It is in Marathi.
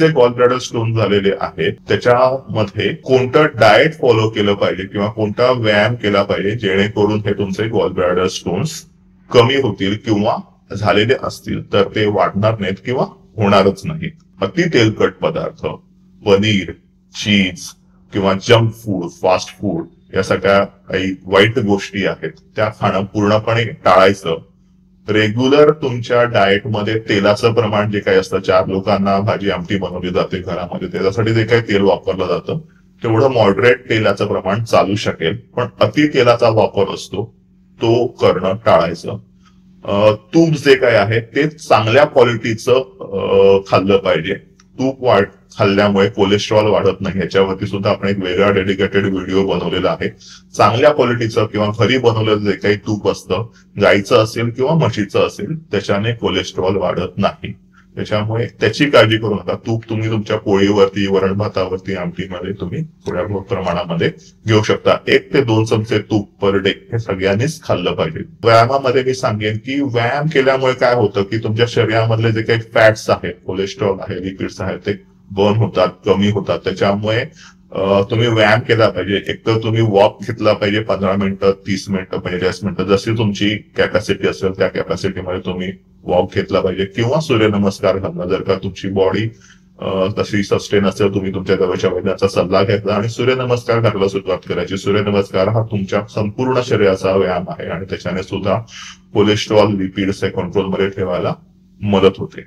जे गॉल ब्लॅडर स्टोन झालेले आहेत त्याच्यामध्ये कोणतं डाएट फॉलो केलं पाहिजे किंवा कोणता व्यायाम केला पाहिजे जेणेकरून हे तुमचे गॉल ब्लॅडर स्टोन्स कमी होतील किंवा झालेले असतील तर ते वाढणार नाहीत किंवा होणारच नाही. अति तेलकट पदार्थ, पनीर, चीज किंवा जंक फूड, फास्ट फूड या सगळ्या काही वाईट गोष्टी आहेत त्या खाणं पूर्णपणे टाळायचं. रेग्युलर तुमच्या डाएटमध्ये तेलाचं प्रमाण जे काही असतं, 4 लोकांना भाजी आमटी बनवली जाते घरामध्ये, त्याच्यासाठी जे काही तेल वापरलं जातं तेवढं मॉडरेट तेलाचं प्रमाण चालू शकेल, पण अति तेलाचा वापर असतो तो करणं टाळायचं. तूप जे काय आहे ते चांगल्या क्वालिटीचं खाल्लं पाहिजे. तूप खाल्ल्यामुळे कोलेस्ट्रॉल वाढत नाही, याच्यावरती सुद्धा आपण एक वेगळा डेडिकेटेड व्हिडिओ बनवलेला आहे. चांगल्या क्वालिटीचं किंवा घरी बनवलेलं जे काही तूप असतं, गाईचं असेल किंवा म्हशीचं असेल, त्याच्याने कोलेस्ट्रॉल वाढत नाही. त्याच्यामुळे त्याची काळजी करू नका. तूप तुम्ही तुमच्या पोळीवरती, वरण भातावरती, आमटीमध्ये तुम्ही थोड्या प्रमाणामध्ये घेऊ शकता. 1 ते 2 चमचे तूप पर डे हे सगळ्यांनीच खाल्लं पाहिजे. व्यायामामध्ये मी सांगेन की व्यायाम केल्यामुळे काय होतं की तुमच्या शरीरामधले जे काही फॅट्स आहेत, कोलेस्ट्रॉल आहे, लिपिड्स आहेत, ते बर्न होतात, कमी होतात. त्याच्यामुळे तुम्ही व्यायाम केला पाहिजे. एक तर तुम्ही वॉक घेतला पाहिजे 15 मिनिटं, 30 मिनिटं, 45 मिनिटं, जशी तुमची कॅपॅसिटी असेल त्या कॅपॅसिटीमध्ये तुम्ही वॉक घेतला पाहिजे किंवा सूर्यनमस्कार घालणं. जर का तुमची बॉडी तशी सस्टेन असेल, तुम्ही तुमच्या जवळच्या वैद्याचा सल्ला घेतला आणि सूर्यनमस्कार घालायला सुरुवात करायची. सूर्यनमस्कार हा तुमच्या संपूर्ण शरीराचा व्यायाम आहे आणि त्याच्याने सुद्धा कोलेस्ट्रॉल, लिपिड्स हे कंट्रोलमध्ये ठेवायला मदत होते.